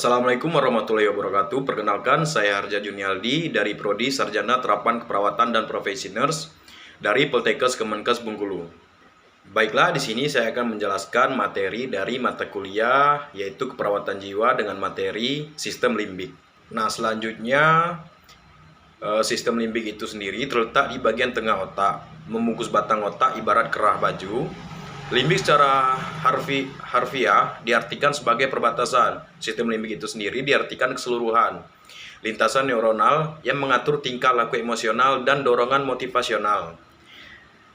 Assalamualaikum warahmatullahi wabarakatuh. Perkenalkan, saya Harja Junialdi dari Prodi Sarjana Terapan Keperawatan dan Profesi Nurse dari Poltekkes Kemenkes Bengkulu. Baiklah, di sini saya akan menjelaskan materi dari mata kuliah yaitu keperawatan jiwa dengan materi sistem limbik. Nah, selanjutnya sistem limbik itu sendiri terletak di bagian tengah otak, membungkus batang otak ibarat kerah baju. Limbik secara harfiah diartikan sebagai perbatasan. Sistem limbik itu sendiri diartikan keseluruhan lintasan neuronal yang mengatur tingkah laku emosional dan dorongan motivasional.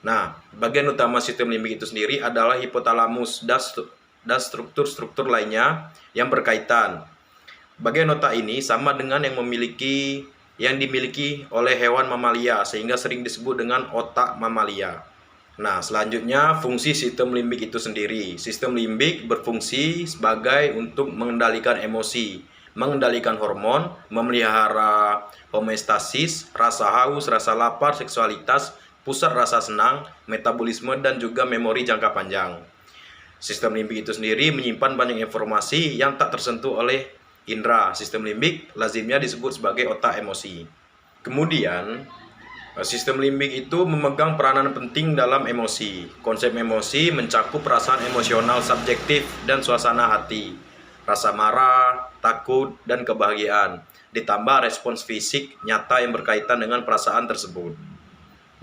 Nah, bagian utama sistem limbik itu sendiri adalah hipotalamus dan struktur-struktur lainnya yang berkaitan. Bagian otak ini sama dengan yang dimiliki oleh hewan mamalia, sehingga sering disebut dengan otak mamalia. Nah, selanjutnya fungsi sistem limbik itu sendiri. Sistem limbik berfungsi sebagai untuk mengendalikan emosi, mengendalikan hormon, memelihara homeostasis, rasa haus, rasa lapar, seksualitas, pusat rasa senang, metabolisme, dan juga memori jangka panjang. Sistem limbik itu sendiri menyimpan banyak informasi yang tak tersentuh oleh indera. Sistem limbik lazimnya disebut sebagai otak emosi. Kemudian, sistem limbik itu memegang peranan penting dalam emosi. Konsep emosi mencakup perasaan emosional subjektif dan suasana hati, rasa marah, takut, dan kebahagiaan, ditambah respons fisik nyata yang berkaitan dengan perasaan tersebut.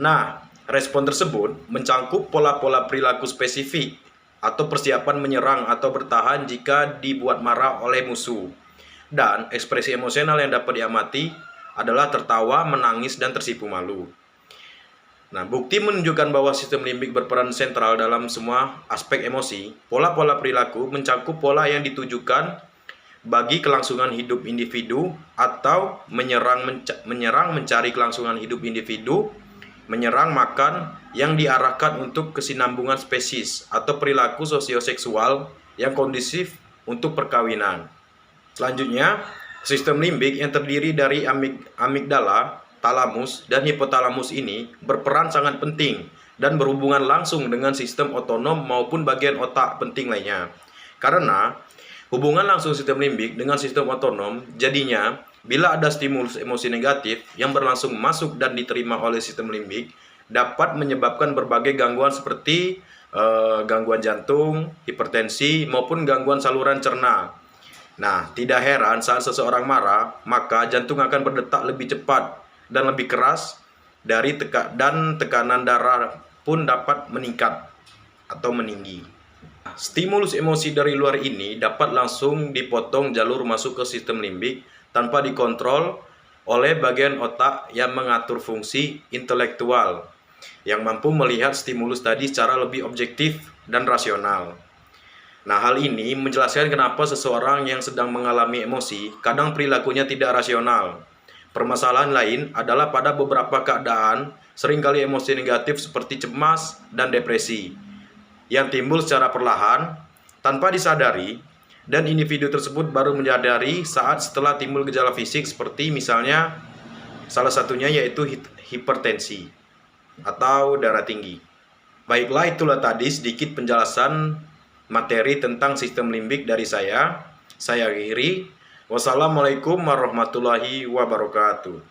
Nah, respon tersebut mencakup pola-pola perilaku spesifik atau persiapan menyerang atau bertahan jika dibuat marah oleh musuh. Dan ekspresi emosional yang dapat diamati adalah tertawa, menangis, dan tersipu malu. Nah, bukti menunjukkan bahwa sistem limbik berperan sentral dalam semua aspek emosi. Pola-pola perilaku mencakup pola yang ditujukan bagi kelangsungan hidup individu atau menyerang mencari kelangsungan hidup individu, menyerang makan yang diarahkan untuk kesinambungan spesies atau perilaku sosioseksual yang kondusif untuk perkawinan. Selanjutnya, sistem limbik yang terdiri dari amigdala, talamus, dan hipotalamus ini berperan sangat penting dan berhubungan langsung dengan sistem otonom maupun bagian otak penting lainnya. Karena hubungan langsung sistem limbik dengan sistem otonom jadinya bila ada stimulus emosi negatif yang berlangsung masuk dan diterima oleh sistem limbik dapat menyebabkan berbagai gangguan seperti gangguan jantung, hipertensi, maupun gangguan saluran cerna. Nah, tidak heran saat seseorang marah, maka jantung akan berdetak lebih cepat dan lebih keras dan tekanan darah pun dapat meningkat atau meninggi. Stimulus emosi dari luar ini dapat langsung dipotong jalur masuk ke sistem limbik tanpa dikontrol oleh bagian otak yang mengatur fungsi intelektual yang mampu melihat stimulus tadi secara lebih objektif dan rasional. Nah, hal ini menjelaskan kenapa seseorang yang sedang mengalami emosi kadang perilakunya tidak rasional. Permasalahan lain adalah pada beberapa keadaan seringkali emosi negatif seperti cemas dan depresi yang timbul secara perlahan tanpa disadari, dan individu tersebut baru menyadari saat setelah timbul gejala fisik seperti misalnya salah satunya yaitu hipertensi atau darah tinggi. Baiklah, itulah tadi sedikit penjelasan materi tentang sistem limbik dari saya. Saya akhiri. Wassalamualaikum warahmatullahi wabarakatuh.